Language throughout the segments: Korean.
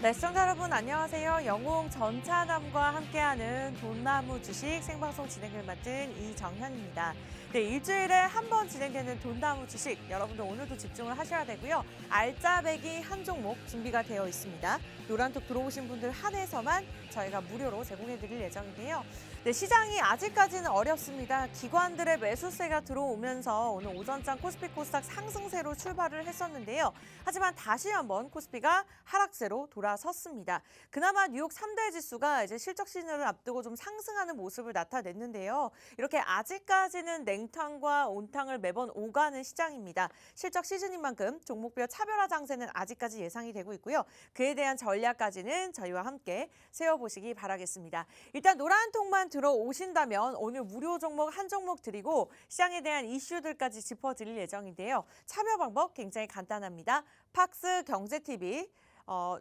네, 시청자 여러분 안녕하세요. 영웅 전차남과 함께하는 돈나무 주식 생방송 진행을 맡은 이정현입니다. 네, 일주일에 한 번 진행되는 돈나무 주식 여러분들 오늘도 집중을 하셔야 되고요. 알짜배기 한 종목 준비가 되어 있습니다. 노란톡 들어오신 분들 한해서만 저희가 무료로 제공해 드릴 예정인데요. 네, 시장이 아직까지는 어렵습니다. 기관들의 매수세가 들어오면서 오늘 오전장 코스피 코스닥 상승세로 출발을 했었는데요. 하지만 다시 한번 코스피가 하락세로 돌아섰습니다. 그나마 뉴욕 3대 지수가 이제 실적 시즌을 앞두고 좀 상승하는 모습을 나타냈는데요. 이렇게 아직까지는 냉탕과 온탕을 매번 오가는 시장입니다. 실적 시즌인 만큼 종목별 차별화 장세는 아직까지 예상이 되고 있고요. 그에 대한 전략까지는 저희와 함께 세워보시기 바라겠습니다. 일단 노란 통만 들어오신다면 오늘 무료 종목 한 종목 드리고 시장에 대한 이슈들까지 짚어드릴 예정인데요. 참여 방법 굉장히 간단합니다. 팍스 경제TV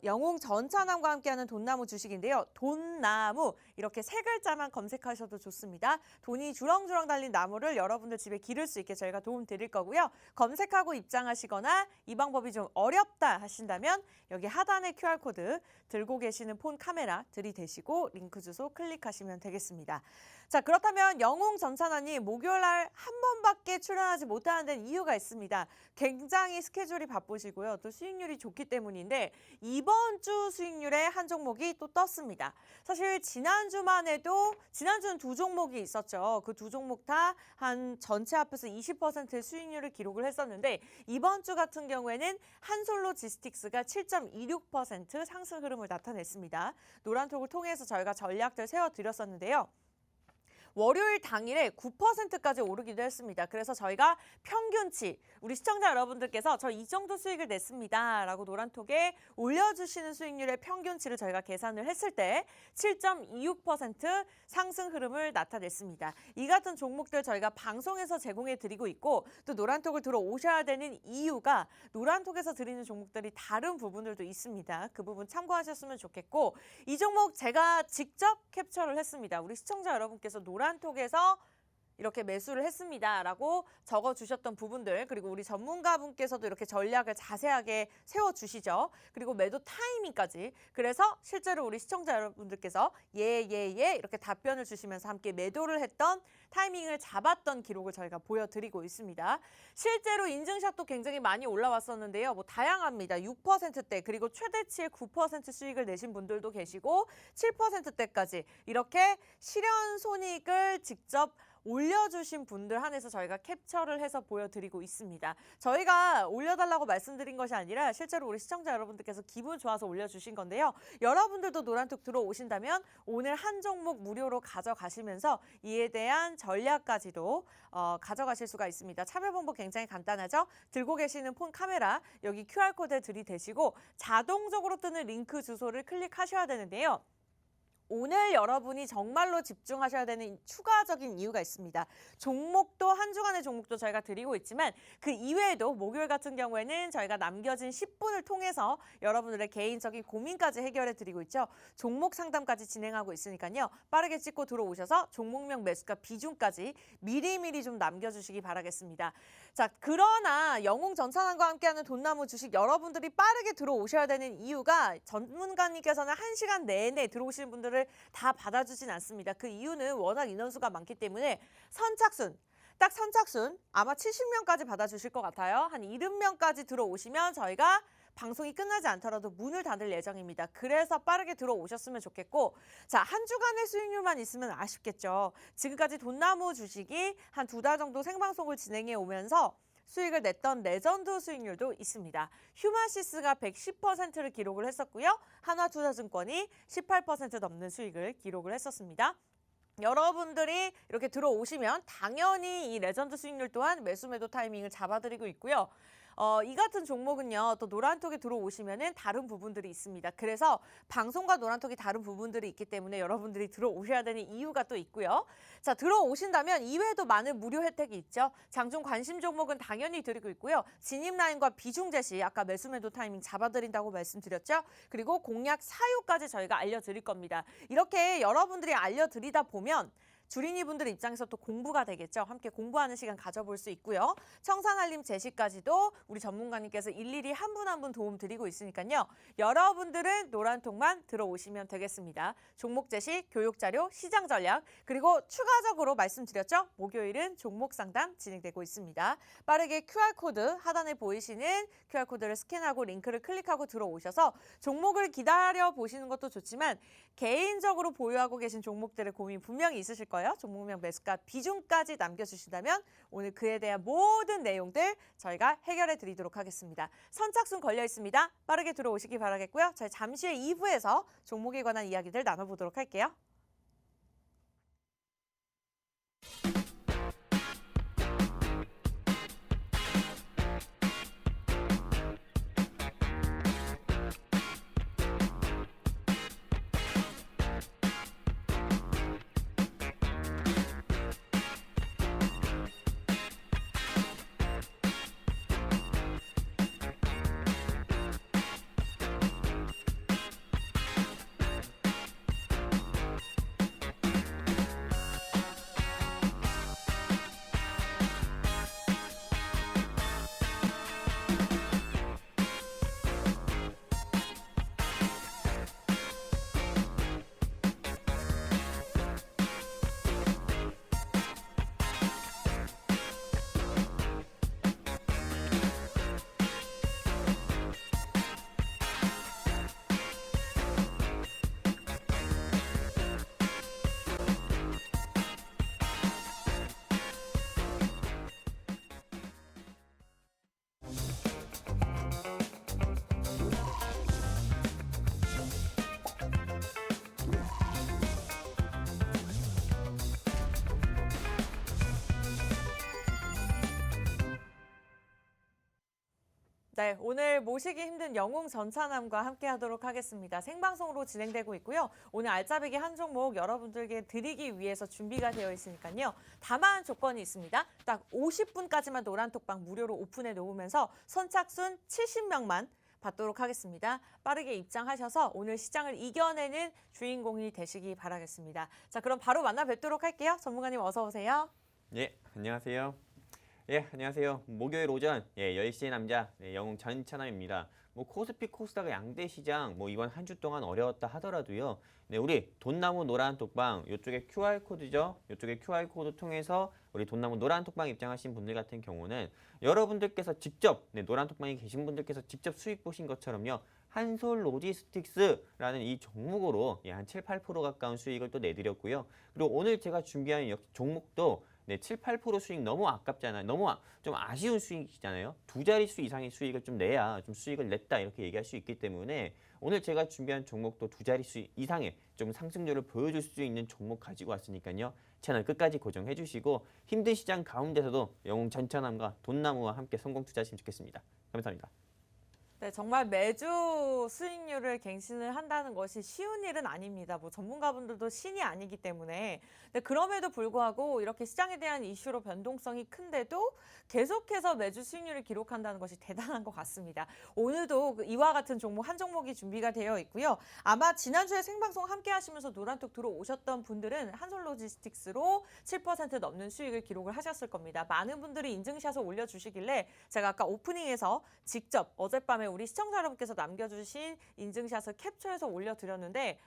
영웅 전차남과 함께하는 돈나무 주식인데요. 돈나무 이렇게 세 글자만 검색하셔도 좋습니다. 돈이 주렁주렁 달린 나무를 여러분들 집에 기를 수 있게 저희가 도움 드릴 거고요. 검색하고 입장하시거나 이 방법이 좀 어렵다 하신다면 여기 하단에 QR코드 들고 계시는 폰 카메라 들이대시고 링크 주소 클릭하시면 되겠습니다. 자, 그렇다면 영웅 전차남님 목요일 날 한 번밖에 출연하지 못하는 데는 이유가 있습니다. 굉장히 스케줄이 바쁘시고요. 또 수익률이 좋기 때문인데 이번 주 수익률에 한 종목이 또 떴습니다. 사실 지난주만 해도 지난주는 두 종목이 있었죠. 그 두 종목 다 한 전체 합해서 20%의 수익률을 기록을 했었는데 이번 주 같은 경우에는 한솔로지스틱스가 7.26% 상승 흐름을 나타냈습니다. 노란톡을 통해서 저희가 전략들 세워드렸었는데요. 월요일 당일에 9%까지 오르기도 했습니다. 그래서 저희가 평균치, 우리 시청자 여러분들께서 저 이 정도 수익을 냈습니다 라고 노란톡에 올려주시는 수익률의 평균치를 저희가 계산을 했을 때 7.26% 상승 흐름을 나타냈습니다. 이 같은 종목들 저희가 방송에서 제공해 드리고 있고 또 노란톡을 들어오셔야 되는 이유가 노란톡에서 드리는 종목들이 다른 부분들도 있습니다. 그 부분 참고하셨으면 좋겠고 이 종목 제가 직접 캡처를 했습니다. 우리 시청자 여러분께서 노란톡에서 이렇게 매수를 했습니다라고 적어주셨던 부분들 그리고 우리 전문가분께서도 이렇게 전략을 자세하게 세워주시죠. 그리고 매도 타이밍까지 그래서 실제로 우리 시청자 여러분들께서 예 이렇게 답변을 주시면서 함께 매도를 했던 타이밍을 잡았던 기록을 저희가 보여드리고 있습니다. 실제로 인증샷도 굉장히 많이 올라왔었는데요. 뭐 다양합니다. 6%대 그리고 최대치의 9% 수익을 내신 분들도 계시고 7%대까지 이렇게 실현 손익을 직접 올려주신 분들 한해서 저희가 캡처를 해서 보여드리고 있습니다. 저희가 올려달라고 말씀드린 것이 아니라 실제로 우리 시청자 여러분들께서 기분 좋아서 올려주신 건데요. 여러분들도 노란톡 들어오신다면 오늘 한 종목 무료로 가져가시면서 이에 대한 전략까지도 가져가실 수가 있습니다. 참여 방법 굉장히 간단하죠. 들고 계시는 폰 카메라 여기 QR코드에 들이대시고 자동적으로 뜨는 링크 주소를 클릭하셔야 되는데요. 오늘 여러분이 정말로 집중하셔야 되는 추가적인 이유가 있습니다. 종목도 한 주간의 종목도 저희가 드리고 있지만 그 이외에도 목요일 같은 경우에는 저희가 남겨진 10분을 통해서 여러분들의 개인적인 고민까지 해결해 드리고 있죠. 종목 상담까지 진행하고 있으니까요. 빠르게 찍고 들어오셔서 종목명 매수가 비중까지 미리미리 좀 남겨주시기 바라겠습니다. 자, 그러나 영웅 전차남과 함께하는 돈나무 주식 여러분들이 빠르게 들어오셔야 되는 이유가 전문가님께서는 1시간 내내 들어오시는 분들을 다 받아주진 않습니다. 그 이유는 워낙 인원수가 많기 때문에 딱 선착순 아마 70명까지 받아주실 것 같아요. 한 70명까지 들어오시면 저희가 방송이 끝나지 않더라도 문을 닫을 예정입니다. 그래서 빠르게 들어오셨으면 좋겠고 자, 한 주간의 수익률만 있으면 아쉽겠죠. 지금까지 돈나무 주식이 한 2달 정도 생방송을 진행해 오면서 수익을 냈던 레전드 수익률도 있습니다. 휴마시스가 110%를 기록을 했었고요. 한화투자증권이 18% 넘는 수익을 기록을 했었습니다. 여러분들이 이렇게 들어오시면 당연히 이 레전드 수익률 또한 매수 매도 타이밍을 잡아드리고 있고요. 이 같은 종목은요. 또 노란톡에 들어오시면은 다른 부분들이 있습니다. 그래서 방송과 노란톡이 다른 부분들이 있기 때문에 여러분들이 들어오셔야 되는 이유가 또 있고요. 자, 들어오신다면 이외에도 많은 무료 혜택이 있죠. 장중 관심 종목은 당연히 드리고 있고요. 진입 라인과 비중 제시 아까 매수 매도 타이밍 잡아드린다고 말씀드렸죠. 그리고 공략 사유까지 저희가 알려드릴 겁니다. 이렇게 여러분들이 알려드리다 보면 주린이 분들 입장에서 또 공부가 되겠죠. 함께 공부하는 시간 가져볼 수 있고요. 청산알림 제시까지도 우리 전문가님께서 일일이 한 분 한 분 도움 드리고 있으니까요. 여러분들은 노란톡만 들어오시면 되겠습니다. 종목 제시, 교육 자료, 시장 전략, 그리고 추가적으로 말씀드렸죠. 목요일은 종목 상담 진행되고 있습니다. 빠르게 QR코드 하단에 보이시는 QR코드를 스캔하고 링크를 클릭하고 들어오셔서 종목을 기다려 보시는 것도 좋지만 개인적으로 보유하고 계신 종목들의 고민 분명히 있으실 거예요. 종목명 매수가 비중까지 남겨주신다면 오늘 그에 대한 모든 내용들 저희가 해결해 드리도록 하겠습니다. 선착순 걸려 있습니다. 빠르게 들어오시기 바라겠고요. 저희 잠시 후에 2부에서 종목에 관한 이야기들 나눠보도록 할게요. 네, 오늘 모시기 힘든 영웅 전차남과 함께 하도록 하겠습니다. 생방송으로 진행되고 있고요. 오늘 알짜배기 한 종목 여러분들께 드리기 위해서 준비가 되어 있으니까요. 다만 조건이 있습니다. 딱 50분까지만 노란톡방 무료로 오픈해 놓으면서 선착순 70명만 받도록 하겠습니다. 빠르게 입장하셔서 오늘 시장을 이겨내는 주인공이 되시기 바라겠습니다. 자, 그럼 바로 만나 뵙도록 할게요. 전문가님 어서 오세요. 예, 안녕하세요. 예, 안녕하세요. 목요일 오전 10시의 남자 영웅 전찬남입니다. 코스피 코스닥 양대 시장 이번 한 주 동안 어려웠다 하더라도요. 네, 우리 돈나무 노란 톡방 이쪽에 QR코드죠. 이쪽에 QR코드 통해서 우리 돈나무 노란 톡방 입장하신 분들 같은 경우는 여러분들께서 직접 노란 톡방에 계신 분들께서 직접 수익 보신 것처럼요. 한솔 로지스틱스라는 이 종목으로 한 7, 8% 가까운 수익을 또 내드렸고요. 그리고 오늘 제가 준비한 종목도 7, 8% 수익 너무 아깝잖아요. 너무 좀 아쉬운 수익이잖아요. 두 자릿수 이상의 수익을 좀 내야 좀 수익을 냈다 이렇게 얘기할 수 있기 때문에 오늘 제가 준비한 종목도 두 자릿수 이상의 좀 상승률을 보여줄 수 있는 종목 가지고 왔으니까요. 채널 끝까지 고정해 주시고 힘든 시장 가운데서도 영웅 전차남과 돈나무와 함께 성공 투자하시면 좋겠습니다. 감사합니다. 네, 정말 매주 수익률을 갱신을 한다는 것이 쉬운 일은 아닙니다. 전문가분들도 신이 아니기 때문에. 네, 그럼에도 불구하고 이렇게 시장에 대한 이슈로 변동성이 큰데도 계속해서 매주 수익률을 기록한다는 것이 대단한 것 같습니다. 오늘도 이와 같은 종목 한 종목이 준비가 되어 있고요. 아마 지난주에 생방송 함께 하시면서 노란톡 들어오셨던 분들은 한솔로지스틱스로 7% 넘는 수익을 기록을 하셨을 겁니다. 많은 분들이 인증샷을 올려주시길래 제가 아까 오프닝에서 직접 어젯밤에 우리 시청자 여러분께서 남겨주신 인증샷을 캡처해서 올려드렸는데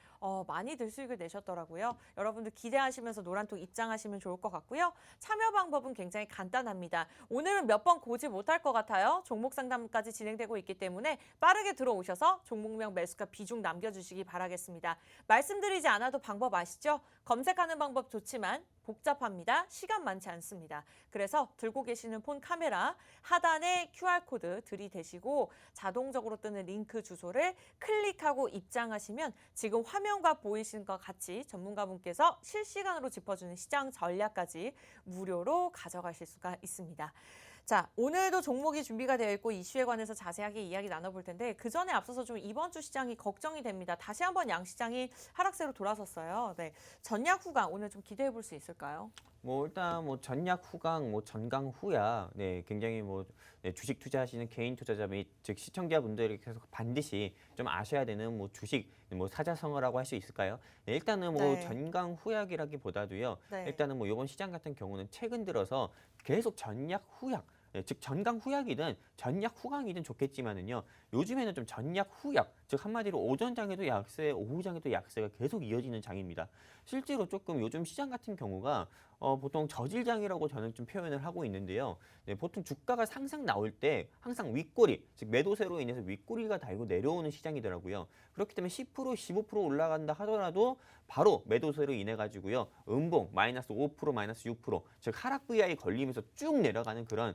많이들 수익을 내셨더라고요. 여러분들 기대하시면서 노란톡 입장하시면 좋을 것 같고요. 참여 방법은 굉장히 간단합니다. 오늘은 몇 번 고지 못할 것 같아요. 종목 상담까지 진행되고 있기 때문에 빠르게 들어오셔서 종목명 매수가 비중 남겨주시기 바라겠습니다. 말씀드리지 않아도 방법 아시죠? 검색하는 방법 좋지만 복잡합니다. 시간 많지 않습니다. 그래서 들고 계시는 폰 카메라 하단에 QR코드 들이대시고 자동적으로 뜨는 링크 주소를 클릭하고 입장하시면 지금 화면과 보이신 것 같이 전문가분께서 실시간으로 짚어주는 시장 전략까지 무료로 가져가실 수가 있습니다. 자, 오늘도 종목이 준비가 되어 있고 이슈에 관해서 자세하게 이야기 나눠볼 텐데 그 전에 앞서서 좀 이번 주 시장이 걱정이 됩니다. 다시 한번 양시장이 하락세로 돌아섰어요. 네, 전약 후강 오늘 좀 기대해 볼 수 있을까요? 일단 전약 후강 전강 후야 굉장히 주식 투자하시는 개인 투자자 및 즉 시청자분들이 계속 반드시 좀 아셔야 되는 뭐 주식 뭐 사자성어라고 할 수 있을까요? 네, 일단은 뭐 네. 전강후약이라기보다도요. 네. 일단은 뭐 이번 시장 같은 경우는 최근 들어서 계속 전약 후약 즉 전강 후약이든 전약 후강이든 좋겠지만은요. 요즘에는 좀 전약 후약, 즉 한마디로 오전장에도 약세, 오후장에도 약세가 계속 이어지는 장입니다. 실제로 조금 요즘 시장 같은 경우가 보통 저질장이라고 저는 좀 표현을 하고 있는데요. 네, 보통 주가가 상승 나올 때 항상 윗꼬리, 즉 매도세로 인해서 윗꼬리가 달고 내려오는 시장이더라고요. 그렇기 때문에 10%, 15% 올라간다 하더라도 바로 매도세로 인해 가지고요. 음봉 마이너스 5%, 마이너스 6%, 즉 하락 VI 걸리면서 쭉 내려가는 그런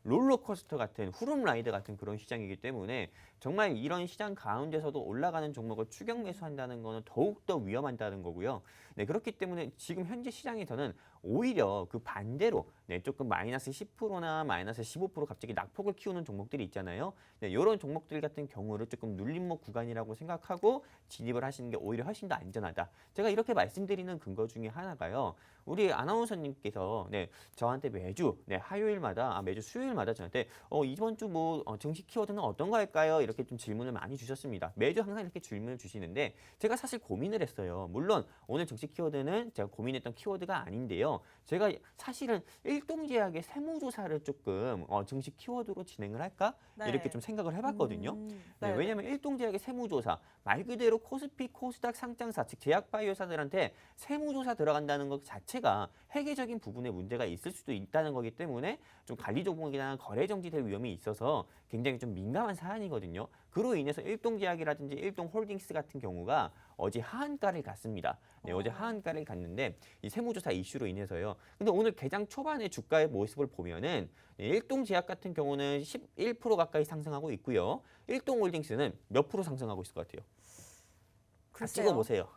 롤러코스터 같은 후룸 라이드 같은 그런 시장이기 때문에 정말 이런 시장 가운데서도 올라가는 종목을 추격 매수한다는 거는 더욱더 위험하다는 거고요. 네, 그렇기 때문에 지금 현재 시장에서는 오히려 그 반대로 조금 마이너스 10%나 마이너스 15% 갑자기 낙폭을 키우는 종목들이 있잖아요. 네, 이런 종목들 같은 경우를 조금 눌림목 구간이라고 생각하고 진입을 하시는 게 오히려 훨씬 더 안전하다. 제가 이렇게 말씀드리는 근거 중에 하나가요. 우리 아나운서님께서 저한테 매주 화요일마다 매주 수요일마다 저한테 이번 주 뭐 증시 키워드는 어떤 거 할까요? 이렇게 좀 질문을 많이 주셨습니다. 매주 항상 이렇게 질문을 주시는데 제가 사실 고민을 했어요. 물론 오늘 증시 키워드는 제가 고민했던 키워드가 아닌데요. 제가 사실은 일동제약의 세무조사를 조금 증시 키워드로 진행을 할까? 네. 이렇게 좀 생각을 해봤거든요. 네. 왜냐하면 일동제약의 세무조사 말 그대로 코스피, 코스닥 상장사 즉 제약바이오사들한테 세무조사 들어간다는 것 자체가 회계적인 부분에 문제가 있을 수도 있다는 거기 때문에 좀 관리 종목이나 거래 정지될 위험이 있어서 굉장히 좀 민감한 사안이거든요. 그로 인해서 일동제약이라든지 일동홀딩스 같은 경우가 어제 하한가를 갔습니다. 어제 하한가를 갔는데 이 세무조사 이슈로 인해서요. 근데 오늘 개장 초반에 주가의 모습을 보면은 일동제약 같은 경우는 11% 가까이 상승하고 있고요. 일동홀딩스는 몇 프로 상승하고 있을 것 같아요? 다 글쎄요. 찍어보세요.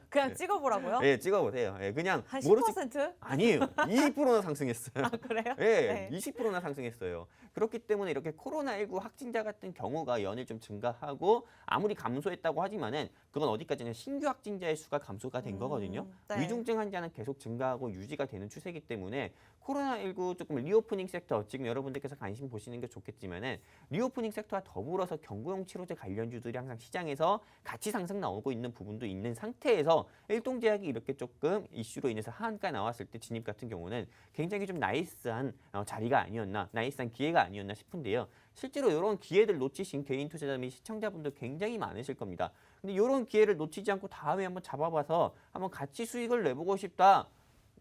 그냥 찍어보라고요? 네, 찍어보세요. 그냥 한 모르시 10%? 아니에요. 20%나 상승했어요. 아, 그래요? 네, 20%나 상승했어요. 그렇기 때문에 이렇게 코로나19 확진자 같은 경우가 연일 좀 증가하고 아무리 감소했다고 하지만은 그건 어디까지나 신규 확진자의 수가 감소가 된 거거든요. 네. 위중증 환자는 계속 증가하고 유지가 되는 추세이기 때문에 코로나19 조금 리오프닝 섹터 지금 여러분들께서 관심 보시는 게 좋겠지만은 리오프닝 섹터와 더불어서 경구용 치료제 관련주들이 항상 시장에서 같이 상승 나오고 있는 부분도 있는 상태에서 일동제약이 이렇게 조금 이슈로 인해서 하한가 나왔을 때 진입 같은 경우는 굉장히 좀 나이스한 자리가 아니었나, 나이스한 기회가 아니었나 싶은데요. 실제로 이런 기회들 놓치신 개인 투자자 및 시청자분들 굉장히 많으실 겁니다. 근데 이런 기회를 놓치지 않고 다음에 한번 잡아봐서 한번 같이 수익을 내보고 싶다.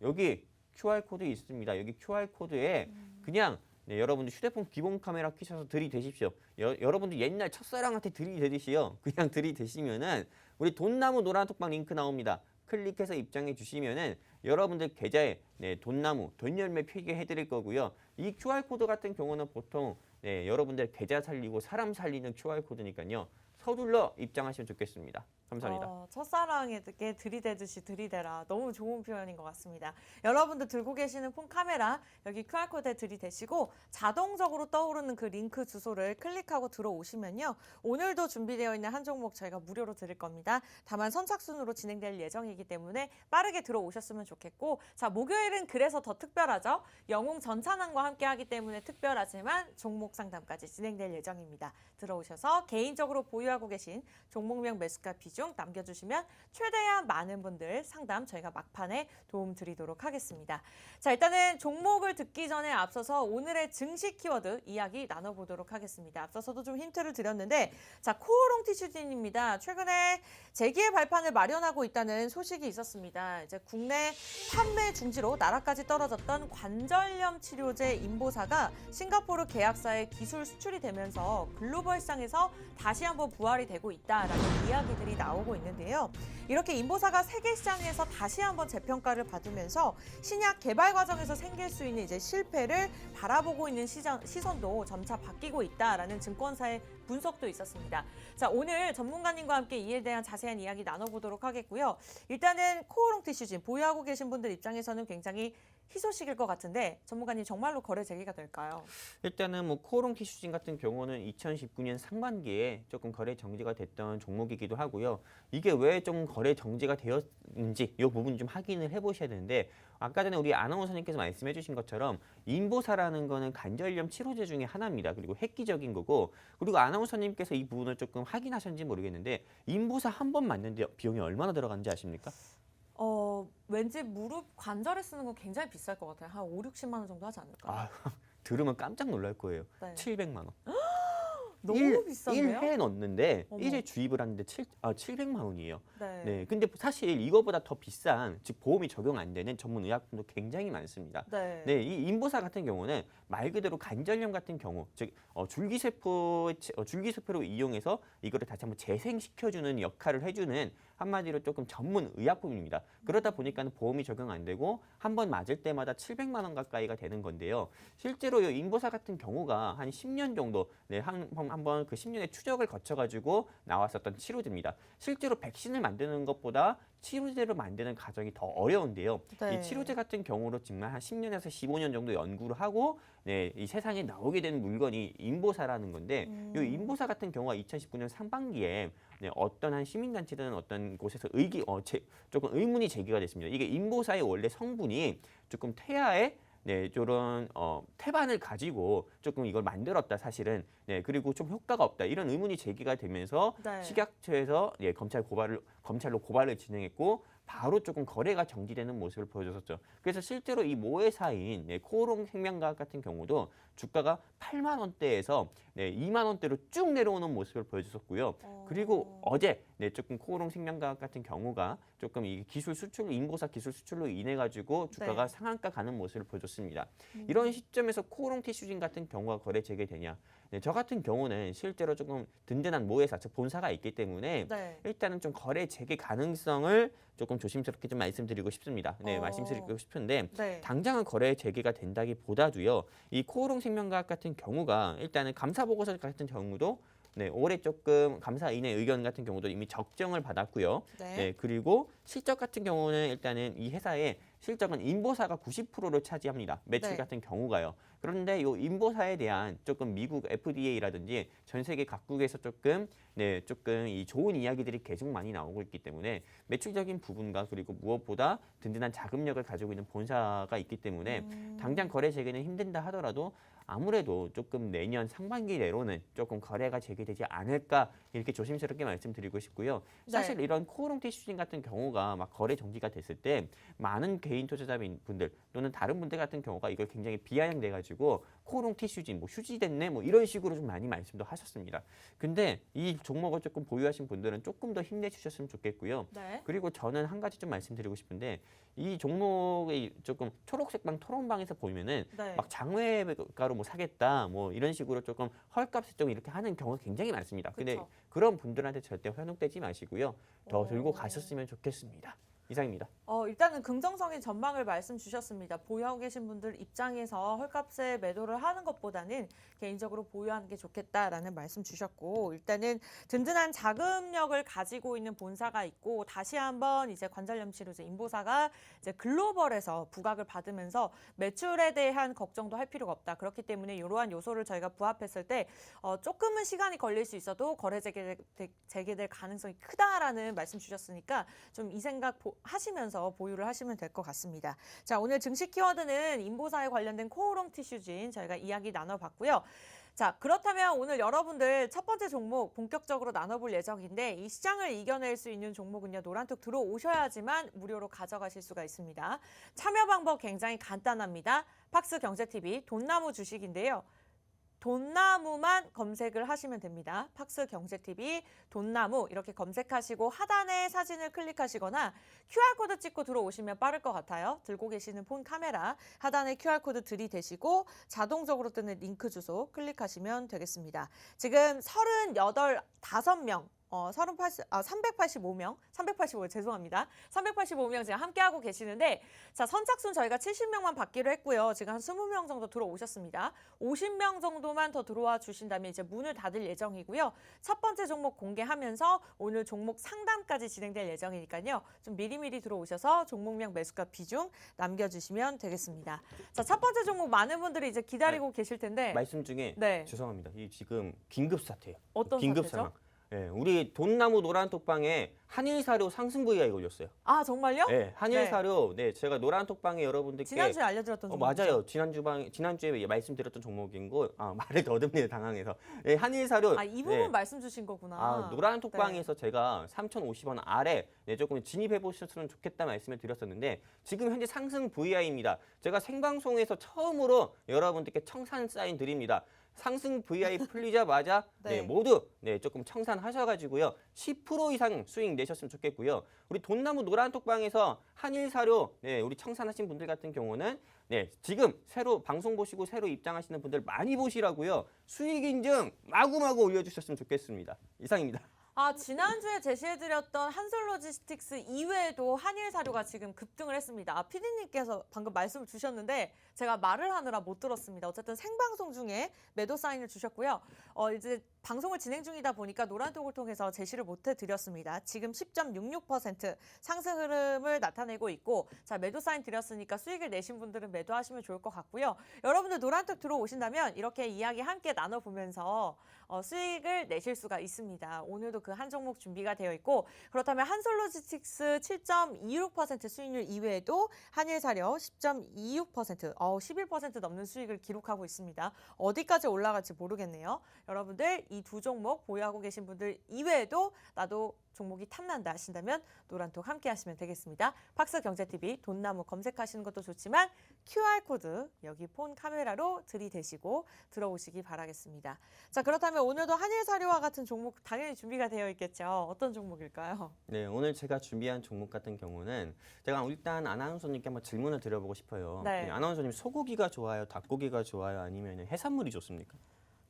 여기 QR코드 있습니다. 여기 QR코드에 그냥 여러분들 휴대폰 기본 카메라 켜셔서 들이대십시오. 여러분들 옛날 첫사랑한테 들이대듯이요. 그냥 들이대시면은 우리 돈나무 노란톡방 링크 나옵니다. 클릭해서 입장해 주시면은 여러분들 계좌에 돈나무, 돈열매 필게 해드릴 거고요. 이 QR코드 같은 경우는 보통 여러분들 계좌 살리고 사람 살리는 QR코드니까요. 서둘러 입장하시면 좋겠습니다. 감사합니다. 첫사랑에게 들이대듯이 들이대라. 너무 좋은 표현인 것 같습니다. 여러분들 들고 계시는 폰 카메라 여기 QR코드에 들이대시고 자동적으로 떠오르는 그 링크 주소를 클릭하고 들어오시면요. 오늘도 준비되어 있는 한 종목 저희가 무료로 드릴 겁니다. 다만 선착순으로 진행될 예정이기 때문에 빠르게 들어오셨으면 좋겠고 자 목요일은 그래서 더 특별하죠. 영웅 전찬환과 함께 하기 때문에 특별하지만 종목 상담까지 진행될 예정입니다. 들어오셔서 개인적으로 보유하고 계신 종목명 매수가 비중 남겨주시면 최대한 많은 분들 상담 저희가 막판에 도움 드리도록 하겠습니다. 자 일단은 종목을 듣기 전에 앞서서 오늘의 증시 키워드 이야기 나눠보도록 하겠습니다. 앞서서도 좀 힌트를 드렸는데 자 코오롱 티슈진입니다. 최근에 재기의 발판을 마련하고 있다는 소식이 있었습니다. 이제 국내 판매 중지로 나라까지 떨어졌던 관절염 치료제 인보사가 싱가포르 계약사에 기술 수출이 되면서 글로벌 시장에서 다시 한번 부활이 되고 있다라는 이야기들이 나오고 있는데요. 이렇게 인보사가 세계 시장에서 다시 한번 재평가를 받으면서 신약 개발 과정에서 생길 수 있는 이제 실패를 바라보고 있는 시선도 점차 바뀌고 있다라는 증권사의 분석도 있었습니다. 자, 오늘 전문가님과 함께 이에 대한 자세한 이야기 나눠보도록 하겠고요. 일단은 코오롱 티슈진 보유하고 계신 분들 입장에서는 굉장히 희소식일 것 같은데 전문가님 정말로 거래 재개가 될까요? 일단은 뭐 코오롱 티슈진 같은 경우는 2019년 상반기에 조금 거래 정지가 됐던 종목이기도 하고요. 이게 왜 좀 거래 정지가 되었는지 이 부분 좀 확인을 해보셔야 되는데 아까 전에 우리 아나운서님께서 말씀해주신 것처럼 인보사라는 거는 관절염 치료제 중에 하나입니다. 그리고 획기적인 거고 그리고 아나운서님께서 이 부분을 조금 확인하셨는지 모르겠는데 인보사 한 번 맞는데 비용이 얼마나 들어가는지 아십니까? 왠지 무릎 관절에 쓰는 건 굉장히 비쌀 것 같아요. 한 5, 60만 원 정도 하지 않을까요? 아, 들으면 깜짝 놀랄 거예요. 네. 700만 원. 너무 비싼데요? 1회 넣는데 어머. 1회 주입을 하는데 700만 원이에요. 네. 네, 근데 사실 이거보다 더 비싼, 즉 보험이 적용 안 되는 전문 의약품도 굉장히 많습니다. 네. 네, 이 인보사 같은 경우는 말 그대로 관절염 같은 경우, 즉 줄기세포를 이용해서 이거를 다시 한번 재생시켜주는 역할을 해주는 한마디로 조금 전문 의약품입니다. 그러다 보니까는 보험이 적용 안 되고 한 번 맞을 때마다 700만 원 가까이가 되는 건데요. 실제로 이 인보사 같은 경우가 한 10년 정도, 네, 한번 그 10년의 추적을 거쳐가지고 나왔었던 치료제입니다. 실제로 백신을 만드는 것보다 치료제를 만드는 과정이 더 어려운데요. 네. 이 치료제 같은 경우로 정말 한 10년에서 15년 정도 연구를 하고 네, 이 세상에 나오게 된 물건이 인보사라는 건데 이 인보사 같은 경우가 2019년 상반기에 네, 어떤 한 시민단체든 어떤 곳에서 조금 의문이 제기가 됐습니다. 이게 인보사의 원래 성분이 조금 태아의 네, 저런 태반을 가지고 조금 이걸 만들었다 사실은. 네, 그리고 좀 효과가 없다 이런 의문이 제기가 되면서 네. 식약처에서 예, 검찰로 고발을 진행했고 바로 조금 거래가 정지되는 모습을 보여줬었죠. 그래서 실제로 이 모회사인 네, 코오롱 생명과학 같은 경우도 주가가 8만 원대에서 네, 2만 원대로 쭉 내려오는 모습을 보여줬었고요. 그리고 어제 네, 조금 코오롱 생명과학 같은 경우가 조금 이 기술 수출로 인보사 기술 수출로 인해 가지고 주가가 네. 상한가 가는 모습을 보여줬습니다. 이런 시점에서 코오롱 티슈진 같은 경우가 거래 재개되냐? 네, 저 같은 경우는 실제로 조금 든든한 모회사, 즉 본사가 있기 때문에 네. 일단은 좀 거래 재개 가능성을 조금 조심스럽게 좀 말씀드리고 싶습니다. 네, 말씀드리고 싶은데 네. 당장은 거래 재개가 된다기보다도요. 이 코오롱 생명과학 같은 경우가 일단은 감사 보고서 같은 경우도 네, 올해 조금 감사인의 의견 같은 경우도 이미 적정을 받았고요. 네. 네, 그리고 실적 같은 경우는 일단은 이 회사의 실적은 인보사가 90%를 차지합니다. 매출 네. 같은 경우가요. 그런데 이 인보사에 대한 조금 미국 FDA라든지 전 세계 각국에서 조금 이 좋은 이야기들이 계속 많이 나오고 있기 때문에 매출적인 부분과 그리고 무엇보다 든든한 자금력을 가지고 있는 본사가 있기 때문에 당장 거래 재개는 힘든다 하더라도 아무래도 조금 내년 상반기 내로는 조금 거래가 재개되지 않을까 이렇게 조심스럽게 말씀드리고 싶고요. 사실 네. 이런 코오롱 티슈진 같은 경우가 막 거래 정지가 됐을 때 많은 개인 투자자분들 또는 다른 분들 같은 경우가 이걸 굉장히 비아냥돼 가지고 코오롱 티슈진 뭐 휴지 됐네 뭐 이런 식으로 좀 많이 말씀도 하셨습니다. 근데 이 종목을 조금 보유하신 분들은 조금 더 힘내주셨으면 좋겠고요. 네. 그리고 저는 한 가지 좀 말씀드리고 싶은데 이 종목의 조금 초록색 방 토론방에서 보면은 네. 막 장외가로 뭐 사겠다 뭐 이런 식으로 조금 헐값에 좀 이렇게 하는 경우가 굉장히 많습니다. 근데 그쵸. 그런 분들한테 절대 현혹되지 마시고요. 더 오. 들고 가셨으면 좋겠습니다. 이상입니다. 일단은 긍정적인 전망을 말씀 주셨습니다. 보유하고 계신 분들 입장에서 헐값에 매도를 하는 것보다는 개인적으로 보유하는 게 좋겠다라는 말씀 주셨고, 일단은 든든한 자금력을 가지고 있는 본사가 있고, 다시 한번 이제 관절염 치료제 인보사가 이제 글로벌에서 부각을 받으면서 매출에 대한 걱정도 할 필요가 없다. 그렇기 때문에 이러한 요소를 저희가 부합했을 때 조금은 시간이 걸릴 수 있어도 거래 재개될 가능성이 크다라는 말씀 주셨으니까 좀 이 생각 하시면서 보유를 하시면 될 것 같습니다. 자, 오늘 증시 키워드는 인보사에 관련된 코오롱 티슈진 저희가 이야기 나눠봤고요. 자, 그렇다면 오늘 여러분들 첫 번째 종목 본격적으로 나눠볼 예정인데 이 시장을 이겨낼 수 있는 종목은요. 노란톡 들어오셔야지만 무료로 가져가실 수가 있습니다. 참여 방법 굉장히 간단합니다. 팍스 경제TV 돈나무 주식인데요. 돈나무만 검색을 하시면 됩니다. 팍스 경제TV 돈나무 이렇게 검색하시고 하단에 사진을 클릭하시거나 QR코드 찍고 들어오시면 빠를 것 같아요. 들고 계시는 폰 카메라 하단에 QR코드 들이대시고 자동적으로 뜨는 링크 주소 클릭하시면 되겠습니다. 지금 5명 385명, 죄송합니다. 385명 지금 함께하고 계시는데, 자, 선착순 저희가 70명만 받기로 했고요. 지금 한 20명 정도 들어오셨습니다. 50명 정도만 더 들어와 주신다면 이제 문을 닫을 예정이고요. 첫 번째 종목 공개하면서 오늘 종목 상담까지 진행될 예정이니까요. 좀 미리미리 들어오셔서 종목명 매수가 비중 남겨주시면 되겠습니다. 자, 첫 번째 종목 많은 분들이 이제 기다리고 계실 텐데, 말씀 중에 네. 죄송합니다. 이 지금 긴급 사태예요. 어떤 긴급 사태죠? 상황. 예, 우리 돈나무 노란톡방에 한일사료 상승 VI 걸렸어요. 아, 정말요? 네, 한일사료. 네, 제가 노란톡방에 여러분들께 지난주에 알려드렸던 종목이죠? 맞아요. 지난주에 말씀드렸던 종목인 거. 말을 더듬네요, 당황해서. 네, 한일사료. 아, 이 부분 네. 말씀 주신 거구나. 노란톡방에서 제가 3,050원 아래 조금 진입해 보셨으면 좋겠다 말씀을 드렸었는데 지금 현재 상승 VI입니다. 제가 생방송에서 처음으로 여러분들께 청산 사인 드립니다. 상승 VI 풀리자마자 네. 모두 조금 청산하셔가지고요. 10% 이상 수익 내셨으면 좋겠고요. 우리 돈나무 노란톡방에서 한일사료 우리 청산하신 분들 같은 경우는 지금 새로 방송 보시고 새로 입장하시는 분들 많이 보시라고요. 수익 인증 마구마구 올려주셨으면 좋겠습니다. 이상입니다. 아, 지난주에 제시해드렸던 한솔로지스틱스 이외에도 한일사료가 지금 급등을 했습니다. PD님께서 방금 말씀을 주셨는데 제가 말을 하느라 못 들었습니다. 어쨌든 생방송 중에 매도 사인을 주셨고요. 이제 방송을 진행 중이다 보니까 노란톡을 통해서 제시를 못 해드렸습니다. 지금 10.66% 상승 흐름을 나타내고 있고, 자, 매도 사인 드렸으니까 수익을 내신 분들은 매도하시면 좋을 것 같고요. 여러분들 노란톡 들어오신다면 이렇게 이야기 함께 나눠보면서 수익을 내실 수가 있습니다. 오늘도 그 한 종목 준비가 되어 있고, 그렇다면 한솔로지스틱스 7.26% 수익률 이외에도 한일사료 10.26%, 11% 넘는 수익을 기록하고 있습니다. 어디까지 올라갈지 모르겠네요. 여러분들 이 두 종목 보유하고 계신 분들 이외에도 나도 종목이 탐난다 하신다면 노란톡 함께 하시면 되겠습니다. 팍스경제TV 돈나무 검색하시는 것도 좋지만 QR코드 여기 폰 카메라로 들이대시고 들어오시기 바라겠습니다. 자, 그렇다면 오늘도 한일사료와 같은 종목 당연히 준비가 되어 있겠죠. 어떤 종목일까요? 네, 오늘 제가 준비한 종목 같은 경우는 제가 일단 아나운서님께 한번 질문을 드려보고 싶어요. 네. 아나운서님 소고기가 좋아요? 닭고기가 좋아요? 아니면 해산물이 좋습니까?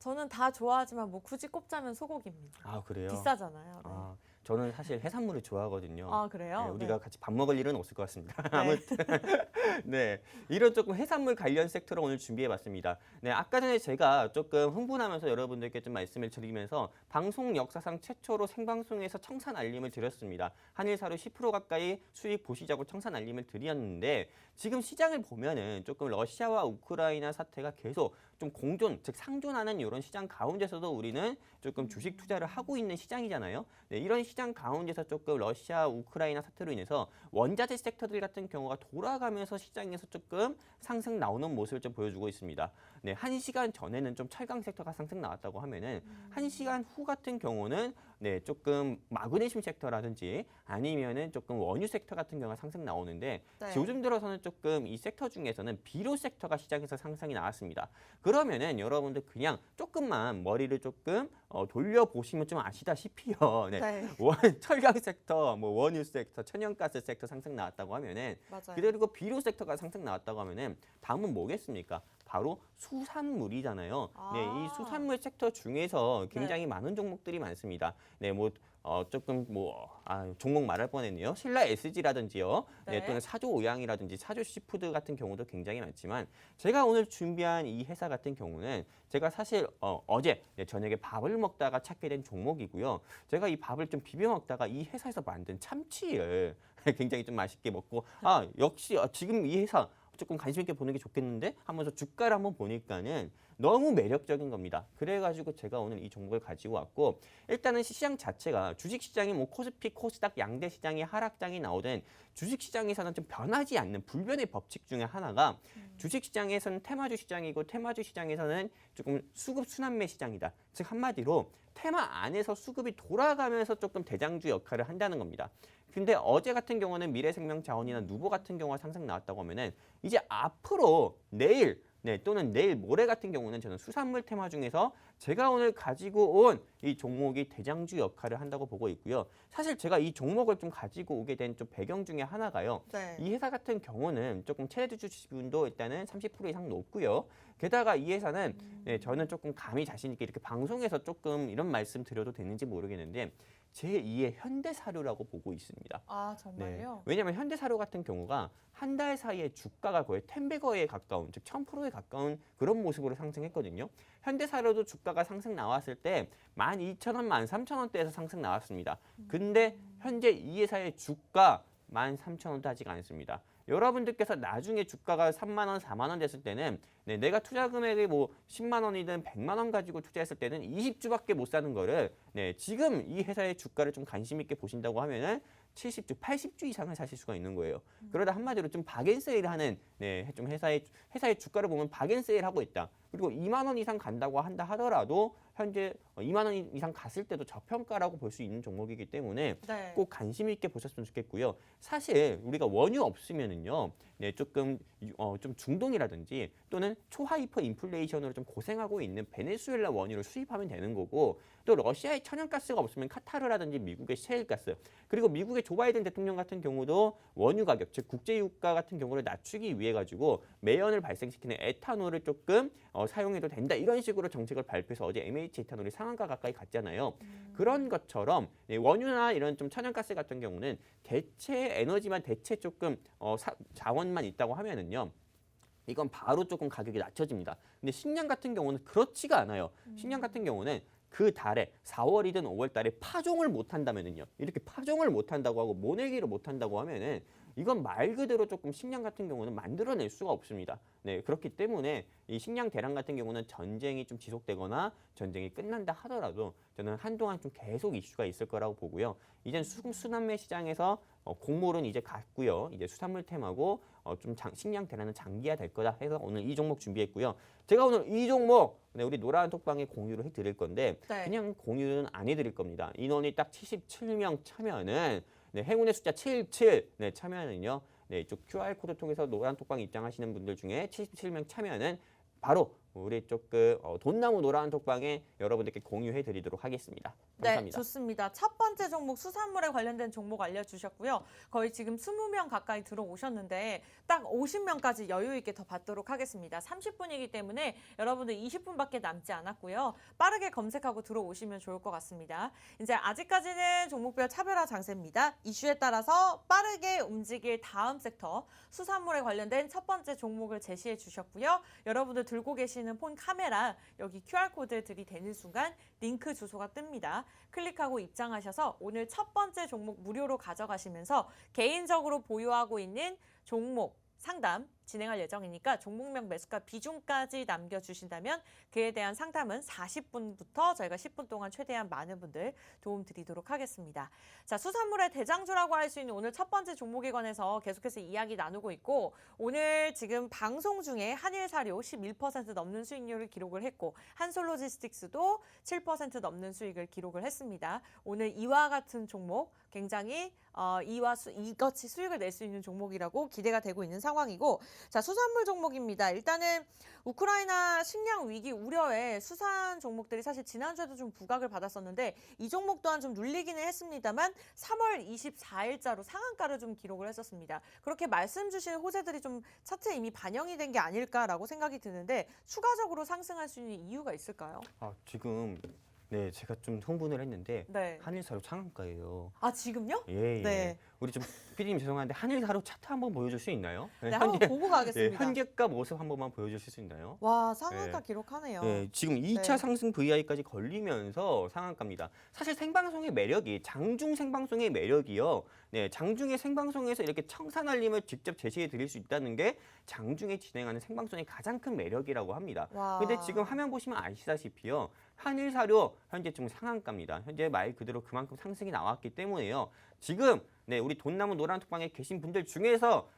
저는 다 좋아하지만 뭐 굳이 꼽자면 소고기입니다. 아, 그래요? 비싸잖아요. 네. 저는 사실 해산물을 좋아하거든요. 아, 그래요? 네, 우리가 네. 같이 밥 먹을 일은 없을 것 같습니다. 네. 아무튼 네, 이런 조금 해산물 관련 섹터로 오늘 준비해봤습니다. 네, 아까 전에 제가 조금 흥분하면서 여러분들께 좀 말씀을 드리면서 방송 역사상 최초로 생방송에서 청산 알림을 드렸습니다. 한일사료 10% 가까이 수익 보시자고 청산 알림을 드렸는데 지금 시장을 보면은 조금 러시아와 우크라이나 사태가 계속 좀 공존, 즉 상존하는 이런 시장 가운데서도 우리는 조금 주식 투자를 하고 있는 시장이잖아요. 네, 이런 시장 가운데서 조금 러시아, 우크라이나 사태로 인해서 원자재 섹터들 같은 경우가 돌아가면서 시장에서 조금 상승 나오는 모습을 좀 보여주고 있습니다. 네, 1시간 전에는 좀 철강 섹터가 상승 나왔다고 하면은 1시간 후 같은 경우는 조금 마그네슘 섹터라든지 아니면은 조금 원유 섹터 같은 경우가 상승 나오는데 네. 요즘 들어서는 조금 이 섹터 중에서는 비료 섹터가 시장에서 상승이 나왔습니다. 그러면은 여러분들 그냥 조금만 머리를 조금 돌려보시면 좀 아시다시피요. 네. 네. 철강 섹터, 뭐 원유 섹터, 천연가스 섹터 상승 나왔다고 하면은 맞아요. 그리고 비료 섹터가 상승 나왔다고 하면은 다음은 뭐겠습니까? 바로 수산물이잖아요. 네, 이 수산물 섹터 중에서 굉장히 많은 종목들이 많습니다. 네, 종목 말할 뻔했네요. 신라 SG라든지요. 네. 또는 사조 오양이라든지 사조 시푸드 같은 경우도 굉장히 많지만 제가 오늘 준비한 이 회사 같은 경우는 제가 사실 어제 저녁에 밥을 먹다가 찾게 된 종목이고요. 제가 이 밥을 좀 비벼 먹다가 이 회사에서 만든 참치를 굉장히 좀 맛있게 먹고 역시 지금 이 회사 조금 관심 있게 보는 게 좋겠는데 하면서 주가를 한번 보니까는 너무 매력적인 겁니다. 그래가지고 제가 오늘 이 종목을 가지고 왔고 일단은 시장 자체가 주식시장이 뭐 코스피, 코스닥 양대 시장의 하락장이 나오든 주식시장에서는 좀 변하지 않는 불변의 법칙 중에 하나가 주식시장에서는 테마주 시장이고 테마주 시장에서는 조금 수급 순환매 시장이다. 즉 한마디로 테마 안에서 수급이 돌아가면서 조금 대장주 역할을 한다는 겁니다. 근데 어제 같은 경우는 미래생명자원이나 누보 같은 경우가 상승 나왔다고 하면은 이제 앞으로 내일 또는 내일 모레 같은 경우는 저는 수산물 테마 중에서 제가 오늘 가지고 온 이 종목이 대장주 역할을 한다고 보고 있고요. 사실 제가 이 종목을 좀 가지고 오게 된 좀 배경 중에 하나가요. 네. 이 회사 같은 경우는 조금 최대주 지분도 일단은 30% 이상 높고요. 게다가 이 회사는 저는 조금 감히 자신 있게 이렇게 방송에서 조금 이런 말씀 드려도 되는지 모르겠는데 제2의 현대사료라고 보고 있습니다. 아, 정말요? 왜냐하면 현대사료 같은 경우가 한 달 사이에 주가가 거의 10배거에 가까운, 즉 1000%에 가까운 그런 모습으로 상승했거든요. 현대사료도 주가가 상승 나왔을 때 12,000원, 13,000원대에서 상승 나왔습니다. 근데 현재 이 회사의 주가 13,000원도 하지가 않습니다. 여러분들께서 나중에 주가가 3만 원, 4만 원 됐을 때는 내가 투자 금액이 뭐 10만 원이든 100만 원 가지고 투자했을 때는 20주밖에 못 사는 거를 지금 이 회사의 주가를 좀 관심 있게 보신다고 하면은 70주, 80주 이상을 사실 수가 있는 거예요. 그러다 한마디로 좀 박앤세일하는 좀 회사의 주가를 보면 박앤세일하고 있다. 그리고 2만 원 이상 간다고 한다 하더라도 현재 2만 원 이상 갔을 때도 저평가라고 볼 수 있는 종목이기 때문에 네. 꼭 관심 있게 보셨으면 좋겠고요. 사실 우리가 원유 없으면은요, 조금 좀 중동이라든지 또는 초하이퍼 인플레이션으로 좀 고생하고 있는 베네수엘라 원유를 수입하면 되는 거고, 또 러시아의 천연가스가 없으면 카타르라든지 미국의 셰일가스, 그리고 미국의 조 바이든 대통령 같은 경우도 원유 가격, 즉 국제유가 같은 경우를 낮추기 위해 가지고 매연을 발생시키는 에탄올을 조금 사용해도 된다, 이런 식으로 정책을 발표해서 어제 MH 에탄올이 상한가 가까이 갔잖아요. 그런 것처럼 원유나 이런 좀 천연가스 같은 경우는 대체 에너지만 대체 조금 자원만 있다고 하면은요, 이건 바로 조금 가격이 낮춰집니다. 근데 식량 같은 경우는 그렇지가 않아요. 식량 같은 경우는 그 달에 4월이든 5월 달에 파종을 못 한다면은요, 이렇게 파종을 못 한다고 하고 모내기를 못 한다고 하면은 이건 말 그대로 조금 식량 같은 경우는 만들어낼 수가 없습니다. 그렇기 때문에 이 식량 대란 같은 경우는 전쟁이 좀 지속되거나 전쟁이 끝난다 하더라도 저는 한동안 좀 계속 이슈가 있을 거라고 보고요. 이젠 수산물 시장에서 곡물은 이제 갔고요. 이제 수산물 테마고 좀 식량 대란은 장기화될 거다 해서 오늘 이 종목 준비했고요. 제가 오늘 이 종목 우리 노란 톡방에 공유를 해드릴 건데 그냥 공유는 안 해드릴 겁니다. 인원이 딱 77명 차면은 행운의 숫자 77 참여하는요. 이쪽 QR코드 통해서 노란 톡방 입장하시는 분들 중에 77명 참여는 바로 우리 조금 돈나무 노란 톡방에 여러분들께 공유해 드리도록 하겠습니다. 감사합니다. 네, 좋습니다. 첫 번째 종목 수산물에 관련된 종목 알려주셨고요. 거의 지금 20명 가까이 들어오셨는데 딱 50명까지 여유 있게 더 받도록 하겠습니다. 30분이기 때문에 여러분들 20분밖에 남지 않았고요. 빠르게 검색하고 들어오시면 좋을 것 같습니다. 이제 아직까지는 종목별 차별화 장세입니다. 이슈에 따라서 빠르게 움직일 다음 섹터 수산물에 관련된 첫 번째 종목을 제시해 주셨고요. 여러분들 들고 계시는 폰 카메라 여기 QR코드 들이대는 순간 링크 주소가 뜹니다. 클릭하고 입장하셔서 오늘 첫 번째 종목 무료로 가져가시면서 개인적으로 보유하고 있는 종목 상담 진행할 예정이니까 종목명 매수가 비중까지 남겨주신다면 그에 대한 상담은 40분부터 저희가 10분 동안 최대한 많은 분들 도움 드리도록 하겠습니다. 자, 수산물의 대장주라고 할 수 있는 오늘 첫 번째 종목에 관해서 계속해서 이야기 나누고 있고 오늘 지금 방송 중에 한일사료 11% 넘는 수익률을 기록을 했고 한솔로지스틱스도 7% 넘는 수익을 기록을 했습니다. 오늘 이와 같은 종목 굉장히 이같이 수익을 낼 수 있는 종목이라고 기대가 되고 있는 상황이고 자, 수산물 종목입니다. 일단은 우크라이나 식량 위기 우려에 수산 종목들이 사실 지난주에도 좀 부각을 받았었는데 이 종목 또한 좀 눌리기는 했습니다만 3월 24일자로 상한가를 좀 기록을 했었습니다. 그렇게 말씀 주신 호재들이 좀 차트에 이미 반영이 된 게 아닐까라고 생각이 드는데 추가적으로 상승할 수 있는 이유가 있을까요? 지금 제가 좀 흥분을 했는데 한일사료 상한가예요. 아, 지금요? 예. 네. 우리 좀 PD님 죄송한데 한일사료 차트 한번 보여줄 수 있나요? 네, 한번 보고 가겠습니다. 현재가 모습 한 번만 보여주실 수 있나요? 와, 상한가 기록하네요. 지금 2차 상승 VI까지 걸리면서 상한가입니다. 사실 생방송의 매력이 장중 생방송의 매력이요. 장중의 생방송에서 이렇게 청산알림을 직접 제시해 드릴 수 있다는 게 장중에 진행하는 생방송의 가장 큰 매력이라고 합니다. 근데 지금 화면 보시면 아시다시피요. 한일사료 현재 좀 상한가입니다. 현재 말 그대로 그만큼 상승이 나왔기 때문에요. 지금 우리 돈나무 노란 톡방에 계신 분들 중에서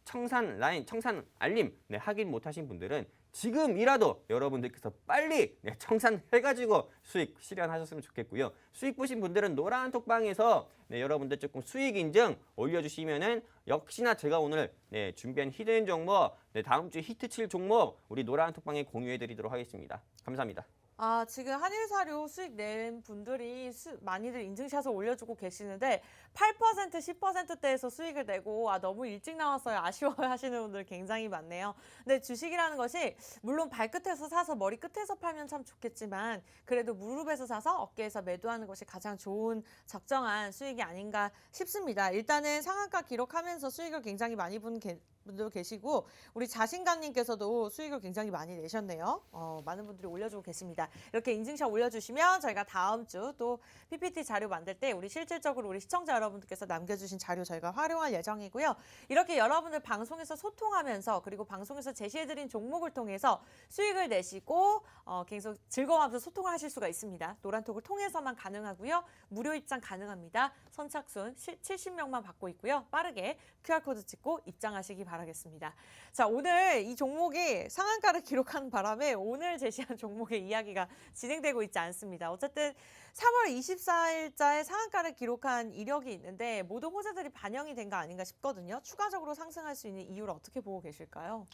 청산 알림 확인 못하신 분들은 지금이라도 여러분들께서 빨리 청산해가지고 수익 실현하셨으면 좋겠고요. 수익 보신 분들은 노란 톡방에서 여러분들 조금 수익 인증 올려주시면은 역시나 제가 오늘 준비한 히든 종목 다음 주 히트 칠 종목 우리 노란 톡방에 공유해드리도록 하겠습니다. 감사합니다. 지금 한일사료 수익 낸 분들이 많이들 인증샷을 올려주고 계시는데 8%, 10%대에서 수익을 내고 너무 일찍 나왔어요. 아쉬워요 하시는 분들 굉장히 많네요. 근데 주식이라는 것이 물론 발끝에서 사서 머리 끝에서 팔면 참 좋겠지만 그래도 무릎에서 사서 어깨에서 매도하는 것이 가장 좋은 적정한 수익이 아닌가 싶습니다. 일단은 상한가 기록하면서 수익을 굉장히 많이 본 분도 계시고 우리 자신감님께서도 수익을 굉장히 많이 내셨네요. 많은 분들이 올려주고 계십니다. 이렇게 인증샷 올려주시면 저희가 다음 주 또 PPT 자료 만들 때 우리 실질적으로 우리 시청자 여러분들께서 남겨주신 자료 저희가 활용할 예정이고요. 이렇게 여러분들 방송에서 소통하면서 그리고 방송에서 제시해드린 종목을 통해서 수익을 내시고 계속 즐거워하면서 소통을 하실 수가 있습니다. 노란톡을 통해서만 가능하고요. 무료 입장 가능합니다. 선착순 70명만 받고 있고요. 빠르게 QR코드 찍고 입장하시기 바라겠습니다. 자, 오늘 이 종목이 상한가를 기록한 바람에 오늘 제시한 종목의 이야기가 진행되고 있지 않습니다. 어쨌든 3월 24일자에 상한가를 기록한 이력이 있는데 모든 호재들이 반영이 된 거 아닌가 싶거든요. 추가적으로 상승할 수 있는 이유를 어떻게 보고 계실까요?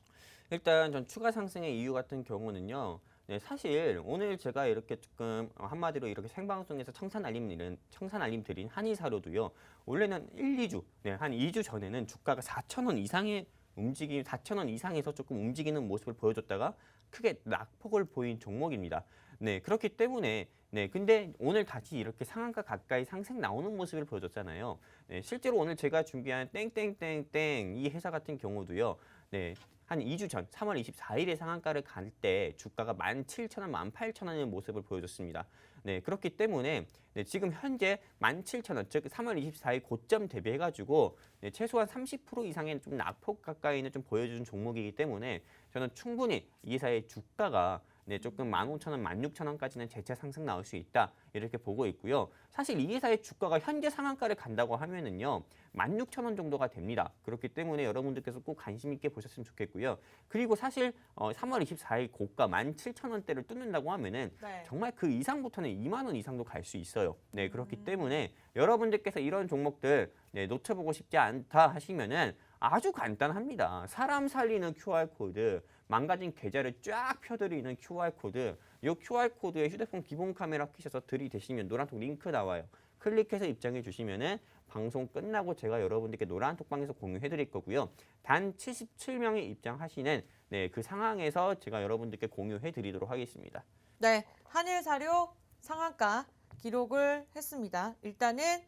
일단 전 추가 상승의 이유 같은 경우는요. 네, 사실 오늘 제가 이렇게 조금 한마디로 이렇게 생방송에서 청산 알림 드린 한일사료도요. 원래는 1, 2주, 한 2주 전에는 주가가 4,000원 이상의 4,000원 이상에서 조금 움직이는 모습을 보여줬다가 크게 낙폭을 보인 종목입니다. 네, 그렇기 때문에 근데 오늘 다시 이렇게 상한가 가까이 상승 나오는 모습을 보여줬잖아요. 네, 실제로 오늘 제가 준비한 땡땡땡땡 이 회사 같은 경우도요. 네, 한 2주 전 3월 24일에 상한가를 갈 때 주가가 17,000원, 18,000원의 모습을 보여줬습니다. 네, 그렇기 때문에 지금 현재 17,000원, 즉 3월 24일 고점 대비해가지고 최소한 30% 이상의 좀 낙폭 가까이는 좀 보여주는 종목이기 때문에 저는 충분히 이 회사의 주가가 조금 15,000원, 16,000원까지는 재차 상승 나올 수 있다 이렇게 보고 있고요. 사실 이 회사의 주가가 현재 상한가를 간다고 하면은요 16,000원 정도가 됩니다. 그렇기 때문에 여러분들께서 꼭 관심 있게 보셨으면 좋겠고요. 그리고 사실 3월 24일 고가 17,000원대를 뚫는다고 하면은 정말 그 이상부터는 2만 원 이상도 갈 수 있어요. 네, 그렇기 때문에 여러분들께서 이런 종목들 놓쳐보고 싶지 않다 하시면은 아주 간단합니다. 사람 살리는 QR코드, 망가진 계좌를 쫙 펴드리는 QR코드, 이 QR코드에 휴대폰 기본 카메라 켜셔서 들이대시면 노란톡 링크 나와요. 클릭해서 입장해 주시면은 방송 끝나고 제가 여러분들께 노란톡방에서 공유해 드릴 거고요. 단 77명이 입장하시는 그 상황에서 제가 여러분들께 공유해 드리도록 하겠습니다. 네, 한일사료 상한가 기록을 했습니다. 일단은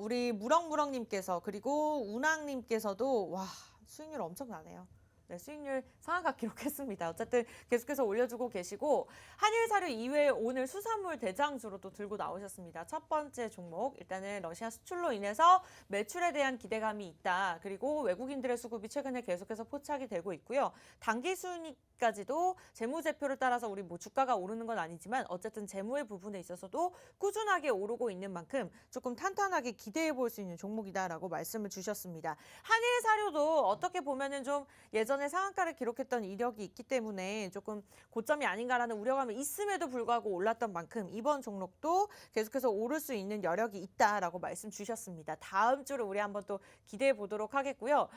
우리 무럭무럭님께서 그리고 운항님께서도 와 수익률 엄청나네요. 네, 수익률 상한가 기록했습니다. 어쨌든 계속해서 올려주고 계시고 한일사료 이외에 오늘 수산물 대장주로 또 들고 나오셨습니다. 첫 번째 종목 일단은 러시아 수출로 인해서 매출에 대한 기대감이 있다. 그리고 외국인들의 수급이 최근에 계속해서 포착이 되고 있고요. 단기 순이익까지도 재무제표를 따라서 우리 주가가 오르는 건 아니지만 어쨌든 재무의 부분에 있어서도 꾸준하게 오르고 있는 만큼 조금 탄탄하게 기대해 볼 수 있는 종목이다라고 말씀을 주셨습니다. 한일사료도 어떻게 보면은 좀 예전에 상한가를 기록했던 이력이 있기 때문에 조금 고점이 아닌가라는 우려감이 있음에도 불구하고 올랐던 만큼 이번 종목도 계속해서 오를 수 있는 여력이 있다라고 말씀 주셨습니다. 다음 주를 우리 한번 또 기대해 보도록 하겠고요.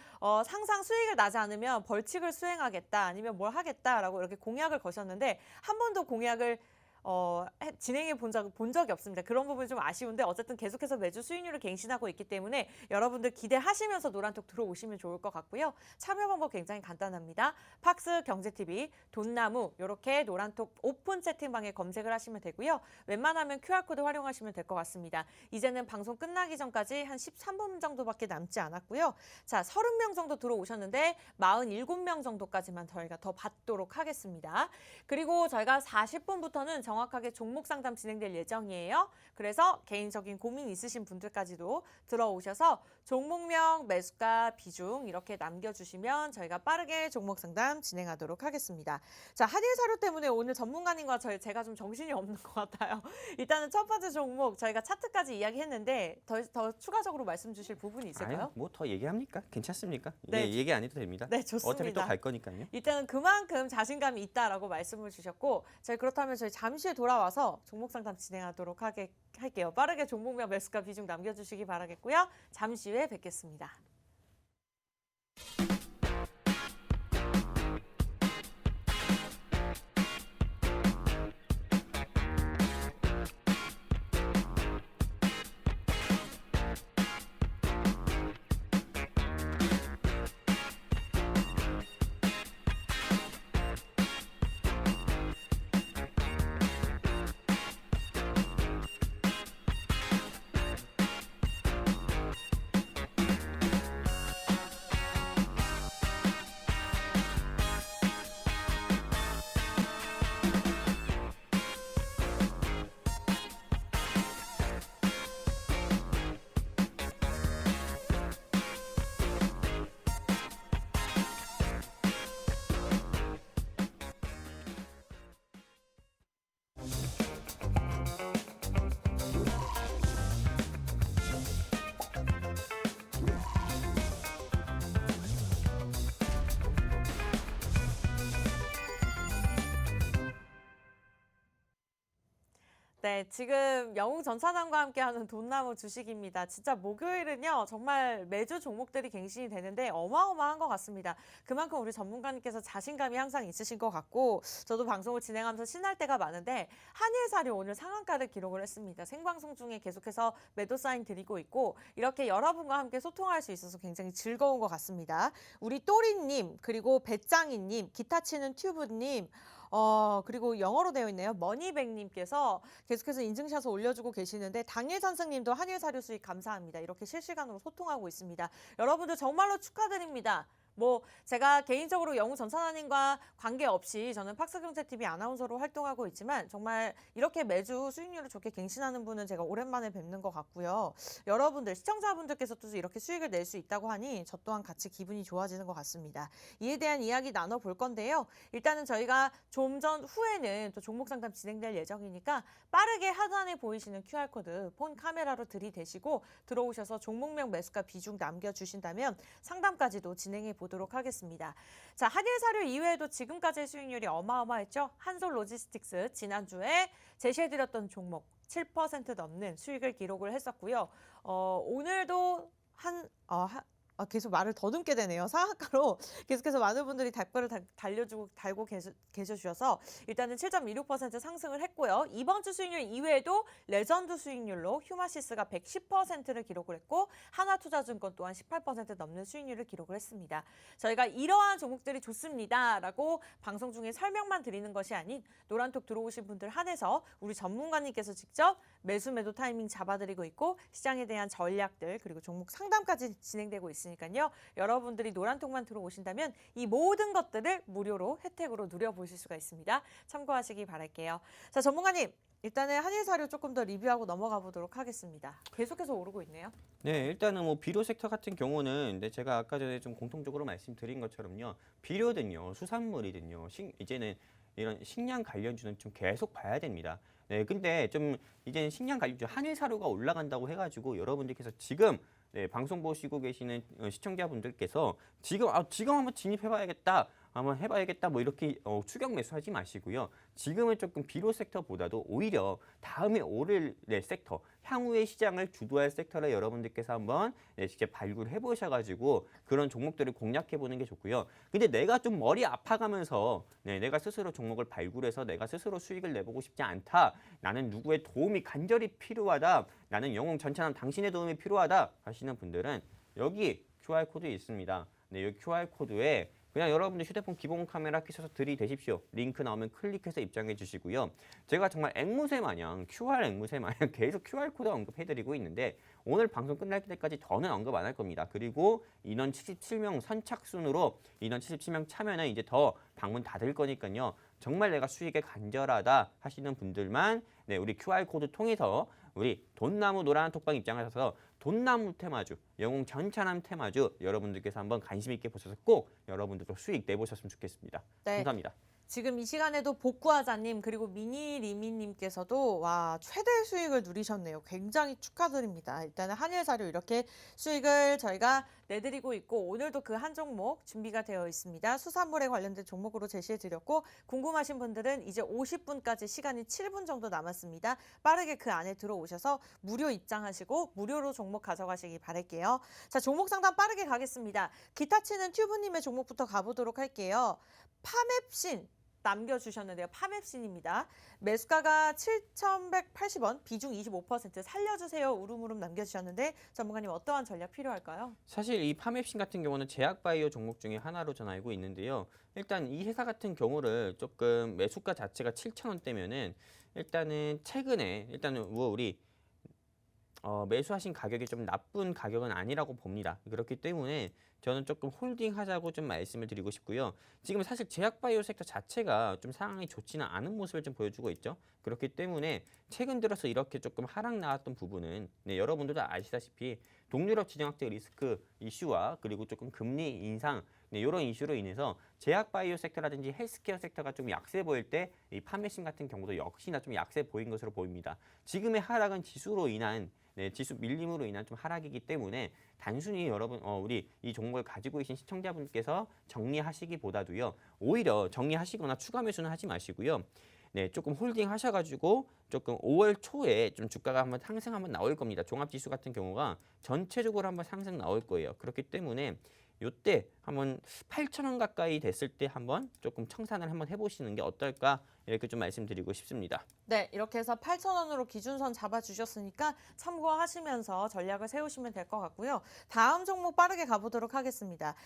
상상 수익을 나지 않으면 벌칙을 수행하겠다 아니면 뭘 하겠다라고 이렇게 공약을 거셨는데 한 번도 공약을 진행해 본 적이 없습니다. 그런 부분이 좀 아쉬운데 어쨌든 계속해서 매주 수익률을 갱신하고 있기 때문에 여러분들 기대하시면서 노란톡 들어오시면 좋을 것 같고요. 참여 방법 굉장히 간단합니다. 팍스 경제TV, 돈나무 이렇게 노란톡 오픈 채팅방에 검색을 하시면 되고요. 웬만하면 QR코드 활용하시면 될 것 같습니다. 이제는 방송 끝나기 전까지 한 13분 정도밖에 남지 않았고요. 자, 30명 정도 들어오셨는데 47명 정도까지만 저희가 더 받도록 하겠습니다. 그리고 저희가 40분부터는 정확하게 종목 상담 진행될 예정이에요. 그래서 개인적인 고민 있으신 분들까지도 들어오셔서 종목명, 매수가, 비중 이렇게 남겨주시면 저희가 빠르게 종목 상담 진행하도록 하겠습니다. 자, 한일사료 때문에 오늘 전문가님과 제가 좀 정신이 없는 것 같아요. 일단은 첫 번째 종목 저희가 차트까지 이야기했는데 더 추가적으로 말씀 주실 부분이 있을까요? 뭐 더 얘기합니까? 괜찮습니까? 네, 얘기 안 해도 됩니다. 네, 좋습니다. 어차피 또 갈 거니까요. 일단은 그만큼 자신감이 있다라고 말씀을 주셨고 그렇다면 저희 잠시 후에 돌아와서 종목 상담 진행하도록 할게요. 빠르게 종목명 매수가 비중 남겨주시기 바라겠고요. 잠시 후에 뵙겠습니다. 네, 지금 영웅 전차남과 함께하는 돈나무 주식입니다. 진짜 목요일은요, 정말 매주 종목들이 갱신이 되는데 어마어마한 것 같습니다. 그만큼 우리 전문가님께서 자신감이 항상 있으신 것 같고, 저도 방송을 진행하면서 신날 때가 많은데, 한일사료 오늘 상한가를 기록을 했습니다. 생방송 중에 계속해서 매도 사인 드리고 있고, 이렇게 여러분과 함께 소통할 수 있어서 굉장히 즐거운 것 같습니다. 우리 또리님, 그리고 배짱이님, 기타 치는 튜브님, 그리고 영어로 되어 있네요. 머니백님께서 계속해서 인증샷을 올려주고 계시는데 당일 선생님도 한일 사료 수익 감사합니다. 이렇게 실시간으로 소통하고 있습니다. 여러분들 정말로 축하드립니다. 뭐 제가 개인적으로 영웅 전찬아님과 관계없이 저는 팍스경제TV 아나운서로 활동하고 있지만 정말 이렇게 매주 수익률을 좋게 갱신하는 분은 제가 오랜만에 뵙는 것 같고요. 여러분들 시청자분들께서도 이렇게 수익을 낼 수 있다고 하니 저 또한 같이 기분이 좋아지는 것 같습니다. 이에 대한 이야기 나눠볼 건데요. 일단은 저희가 좀 전 후에는 또 종목 상담 진행될 예정이니까 빠르게 하단에 보이시는 QR코드 폰 카메라로 들이대시고 들어오셔서 종목명 매수가 비중 남겨주신다면 상담까지도 진행해 보도록 하겠습니다. 자, 한일사료 이외에도 지금까지의 수익률이 어마어마했죠. 한솔로지스틱스 지난주에 제시해드렸던 종목 7% 넘는 수익을 기록을 했었고요. 오늘도 계속 말을 더듬게 되네요. 상한가로 계속해서 많은 분들이 댓글을 달고 계셔주셔서 일단은 7.26% 상승을 했고요. 이번 주 수익률 이외에도 레전드 수익률로 휴마시스가 110%를 기록을 했고 하나투자증권 또한 18% 넘는 수익률을 기록을 했습니다. 저희가 이러한 종목들이 좋습니다라고 방송 중에 설명만 드리는 것이 아닌 노란톡 들어오신 분들 한해서 우리 전문가님께서 직접 매도 타이밍 잡아드리고 있고 시장에 대한 전략들 그리고 종목 상담까지 진행되고 있습니다. 니까요. 여러분들이 노란통만 들어오신다면 이 모든 것들을 무료로 혜택으로 누려보실 수가 있습니다. 참고하시기 바랄게요. 자, 전문가님. 일단은 한일사료 조금 더 리뷰하고 넘어가 보도록 하겠습니다. 계속해서 오르고 있네요. 네, 일단은 뭐 비료 섹터 같은 경우는 제가 아까 전에 좀 공통적으로 말씀드린 것처럼요. 비료든요, 수산물이든요, 이제는 이런 식량 관련주는 좀 계속 봐야 됩니다. 네, 근데 좀 이제는 식량 관련주 한일사료가 올라간다고 해가지고 여러분들께서 지금 방송 보시고 계시는 시청자분들께서 지금 한번 진입해봐야겠다, 한번 해봐야겠다 뭐 이렇게 추격 매수하지 마시고요. 지금은 조금 비료 섹터보다도 오히려 다음에 오를 섹터, 향후의 시장을 주도할 섹터를 여러분들께서 한번 직접 발굴해 보셔가지고 그런 종목들을 공략해 보는 게 좋고요. 근데 내가 좀 머리 아파가면서 내가 스스로 종목을 발굴해서 내가 스스로 수익을 내보고 싶지 않다. 나는 누구의 도움이 간절히 필요하다. 나는 영웅 전차남 당신의 도움이 필요하다 하시는 분들은 여기 QR코드 있습니다. 네, 여기 QR코드에 그냥 여러분들 휴대폰 기본 카메라 켜셔서 들이대십시오. 링크 나오면 클릭해서 입장해 주시고요. 제가 정말 앵무새 마냥 QR 앵무새 마냥 계속 QR코드 언급해드리고 있는데 오늘 방송 끝날 때까지 더는 언급 안 할 겁니다. 그리고 인원 77명 선착순으로 인원 77명 차면은 이제 더 방문 닫을 거니까요. 정말 내가 수익에 간절하다 하시는 분들만 우리 QR코드 통해서 우리 돈나무 노란 톡방 입장하셔서 돈나무 테마주, 영웅 전차남 테마주 여러분들께서 한번 관심 있게 보셔서 꼭 여러분들도 수익 내보셨으면 좋겠습니다. 네. 감사합니다. 지금 이 시간에도 복구하자님 그리고 미니리미님께서도 와 최대 수익을 누리셨네요. 굉장히 축하드립니다. 일단은 한일사료 이렇게 수익을 저희가 내드리고 있고 오늘도 그 한 종목 준비가 되어 있습니다. 수산물에 관련된 종목으로 제시해드렸고 궁금하신 분들은 이제 50분까지 시간이 7분 정도 남았습니다. 빠르게 그 안에 들어오셔서 무료 입장하시고 무료로 종목 가져가시기 바랄게요. 자, 종목 상담 빠르게 가겠습니다. 기타 치는 튜브님의 종목부터 가보도록 할게요. 파맵신 남겨주셨는데요. 파맵신입니다. 매수가가 7,180원, 비중 25% 살려주세요. 우름우름 남겨주셨는데 전문가님 어떠한 전략 필요할까요? 사실 이 파맵신 같은 경우는 제약바이오 종목 중에 하나로 저는 알고 있는데요. 일단 이 회사 같은 경우를 조금 매수가 자체가 7,000원대면은 일단은 최근에 일단은 뭐 우리 매수하신 가격이 좀 나쁜 가격은 아니라고 봅니다. 그렇기 때문에 저는 조금 홀딩하자고 좀 말씀을 드리고 싶고요. 지금 사실 제약바이오 섹터 자체가 좀 상황이 좋지는 않은 모습을 좀 보여주고 있죠. 그렇기 때문에 최근 들어서 이렇게 조금 하락 나왔던 부분은 여러분들도 아시다시피 동유럽 지정학적 리스크 이슈와 그리고 조금 금리 인상 이런 이슈로 인해서 제약바이오 섹터라든지 헬스케어 섹터가 좀 약세 보일 때 이 파메신 같은 경우도 역시나 좀 약세 보인 것으로 보입니다. 지금의 하락은 지수로 인한 지수 밀림으로 인한 좀 하락이기 때문에 단순히 여러분 우리 이 종목을 가지고 계신 시청자분께서 정리하시기보다도요. 오히려 정리하시거나 추가 매수는 하지 마시고요. 네, 조금 홀딩 하셔가지고 조금 5월 초에 좀 주가가 한번 상승 한번 나올 겁니다. 종합지수 같은 경우가 전체적으로 한번 상승 나올 거예요. 그렇기 때문에 요때 한번 8,000원 가까이 됐을 때 한번 조금 청산을 한번 해보시는 게 어떨까 이렇게 좀 말씀드리고 싶습니다. 네, 이렇게 해서 8,000원으로 기준선 잡아주셨으니까 참고하시면서 전략을 세우시면 될 것 같고요. 다음 종목 빠르게 가보도록 하겠습니다.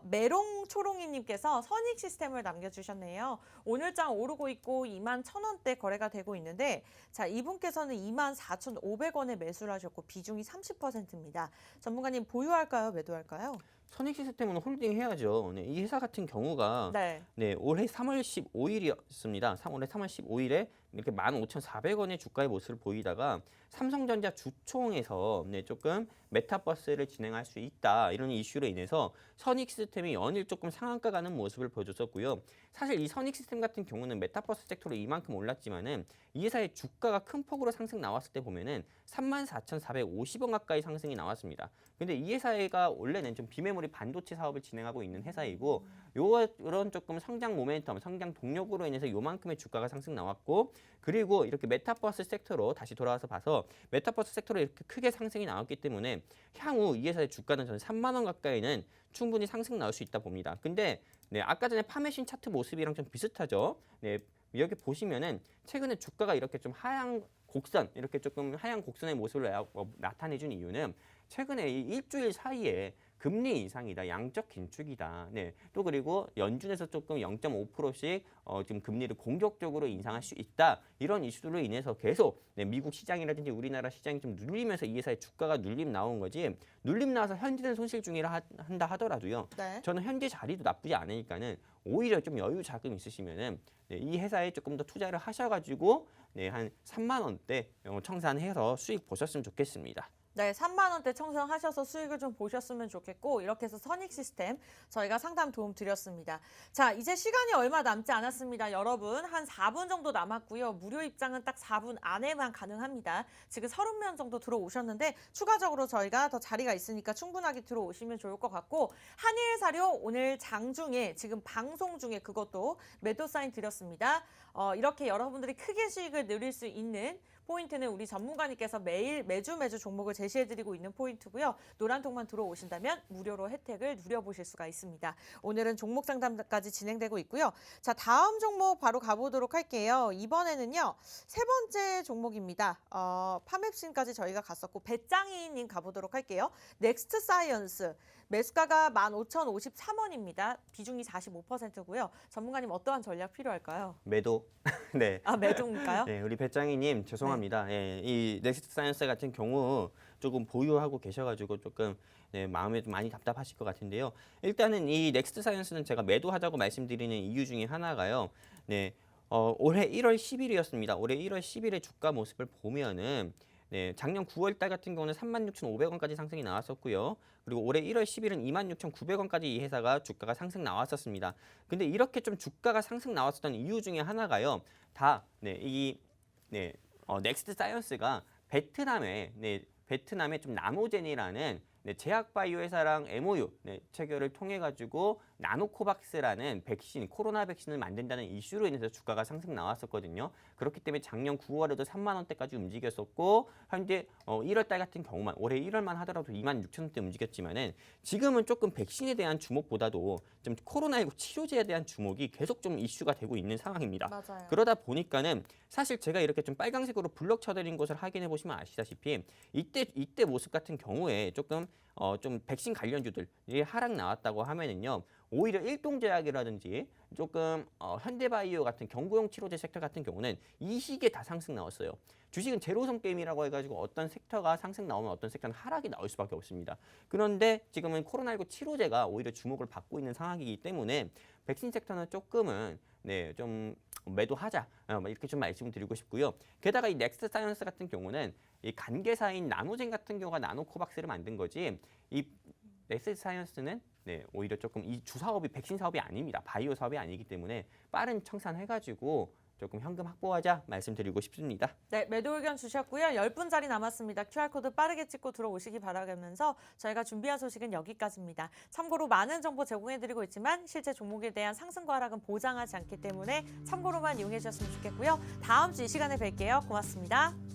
메롱초롱이님께서 선익 시스템을 남겨주셨네요. 오늘장 오르고 있고 21,000원대 거래가 되고 있는데 자 이분께서는 24,500원에 매수를 하셨고 비중이 30%입니다. 전문가님 보유할까요? 매도할까요? 선익 시스템은 홀딩 해야죠. 네, 이 회사 같은 경우가 네. 네, 올해 3월 15일이었습니다. 올해 3월 15일에 이렇게 15,400원의 주가의 모습을 보이다가 삼성전자 주총에서 네, 조금 메타버스를 진행할 수 있다 이런 이슈로 인해서 선익 시스템이 연일 조금 상한가 가는 모습을 보여줬었고요. 사실 이 선익 시스템 같은 경우는 메타버스 섹터로 이만큼 올랐지만은 이 회사의 주가가 큰 폭으로 상승 나왔을 때 보면은 34,450원 가까이 상승이 나왔습니다. 근데 이 회사가 원래는 좀 비메모리 반도체 사업을 진행하고 있는 회사이고 이런 조금 성장 모멘텀, 성장 동력으로 인해서 요만큼의 주가가 상승 나왔고 그리고 이렇게 메타버스 섹터로 다시 돌아와서 봐서 메타버스 섹터로 이렇게 크게 상승이 나왔기 때문에 향후 이 회사의 주가는 저는 3만 원 가까이는 충분히 상승 나올 수 있다 봅니다. 근데 네, 아까 전에 파메신 차트 모습이랑 좀 비슷하죠. 네, 여기 보시면은 최근에 주가가 이렇게 좀 하향 곡선, 이렇게 조금 하향 곡선의 모습을 나타내준 이유는 최근에 이 일주일 사이에 금리 인상이다, 양적 긴축이다. 네, 또 그리고 연준에서 조금 0.5%씩 지금 금리를 공격적으로 인상할 수 있다. 이런 이슈로 인해서 계속 네, 미국 시장이라든지 우리나라 시장이 좀 눌리면서 이 회사의 주가가 눌림 나온 거지. 눌림 나와서 현재는 손실 중이라 한다 하더라도요. 네. 저는 현재 자리도 나쁘지 않으니까는 오히려 좀 여유 자금 있으시면은 네, 이 회사에 조금 더 투자를 하셔가지고 네, 한 3만 원대 청산해서 수익 보셨으면 좋겠습니다. 네, 3만 원대 청산하셔서 수익을 좀 보셨으면 좋겠고 이렇게 해서 선익 시스템 저희가 상담 도움 드렸습니다. 자, 이제 시간이 얼마 남지 않았습니다. 여러분 한 4분 정도 남았고요. 무료 입장은 딱 4분 안에만 가능합니다. 지금 30명 정도 들어오셨는데 추가적으로 저희가 더 자리가 있으니까 충분하게 들어오시면 좋을 것 같고 한일사료 오늘 장중에 지금 방송 중에 그것도 매도 사인 드렸습니다. 이렇게 여러분들이 크게 수익을 누릴 수 있는 포인트는 우리 전문가님께서 매주 종목을 제시해드리고 있는 포인트고요. 노란통만 들어오신다면 무료로 혜택을 누려보실 수가 있습니다. 오늘은 종목 상담까지 진행되고 있고요. 자, 다음 종목 바로 가보도록 할게요. 이번에는요. 세 번째 종목입니다. 파맵신까지 저희가 갔었고 배짱이님 가보도록 할게요. 넥스트 사이언스. 매수가가 15,053원입니다. 비중이 45%고요. 전문가님 어떠한 전략 필요할까요? 매도. 네. 아, 매도인가요? 네, 우리 배짱이님 죄송합니다. 예, 이 넥스트 사이언스 같은 경우 조금 보유하고 계셔가지고 조금 네, 마음에 좀 많이 답답하실 것 같은데요. 일단은 이 넥스트 사이언스는 제가 매도하자고 말씀드리는 이유 중에 하나가요. 네, 올해 1월 10일이었습니다. 올해 1월 10일의 주가 모습을 보면은 네, 작년 9월 달 같은 경우는 36,500원까지 상승이 나왔었고요. 그리고 올해 1월 10일은 26,900원까지 이 회사가 주가가 상승 나왔었습니다. 근데 이렇게 좀 주가가 상승 나왔었던 이유 중에 하나가요. 다 넥스트 사이언스가 베트남의 좀 나노젠이라는 제약바이오 회사랑 MOU 체결을 통해 가지고 나노코박스라는 백신, 코로나 백신을 만든다는 이슈로 인해서 주가가 상승 나왔었거든요. 그렇기 때문에 작년 9월에도 3만 원대까지 움직였었고 현재 1월 달 같은 경우만 올해 1월만 하더라도 26,000원대 움직였지만은 지금은 조금 백신에 대한 주목보다도 좀 코로나19 치료제에 대한 주목이 계속 좀 이슈가 되고 있는 상황입니다. 맞아요. 그러다 보니까는 사실 제가 이렇게 좀 빨강색으로 블럭 쳐드린 것을 확인해 보시면 아시다시피 이때 모습 같은 경우에 조금 좀 백신 관련주들이 하락 나왔다고 하면은요. 오히려 일동제약이라든지 조금 현대바이오 같은 경구용 치료제 섹터 같은 경우는 이 시기에 다 상승 나왔어요. 주식은 제로섬 게임이라고 해가지고 어떤 섹터가 상승 나오면 어떤 섹터는 하락이 나올 수밖에 없습니다. 그런데 지금은 코로나19 치료제가 오히려 주목을 받고 있는 상황이기 때문에 백신 섹터는 조금은 좀 매도하자 이렇게 좀 말씀드리고 싶고요. 게다가 이 넥스트 사이언스 같은 경우는 이 관계사인 나노젠 같은 경우가 나노코박스를 만든 거지 이 넥스트 사이언스는 오히려 조금 이 주사업이 백신 사업이 아닙니다. 바이오 사업이 아니기 때문에 빠른 청산해가지고 조금 현금 확보하자 말씀드리고 싶습니다. 네, 매도 의견 주셨고요. 10분짜리 남았습니다. QR코드 빠르게 찍고 들어오시기 바라면서 저희가 준비한 소식은 여기까지입니다. 참고로 많은 정보 제공해드리고 있지만 실제 종목에 대한 상승과 하락은 보장하지 않기 때문에 참고로만 이용해 주셨으면 좋겠고요. 다음 주 이 시간에 뵐게요. 고맙습니다.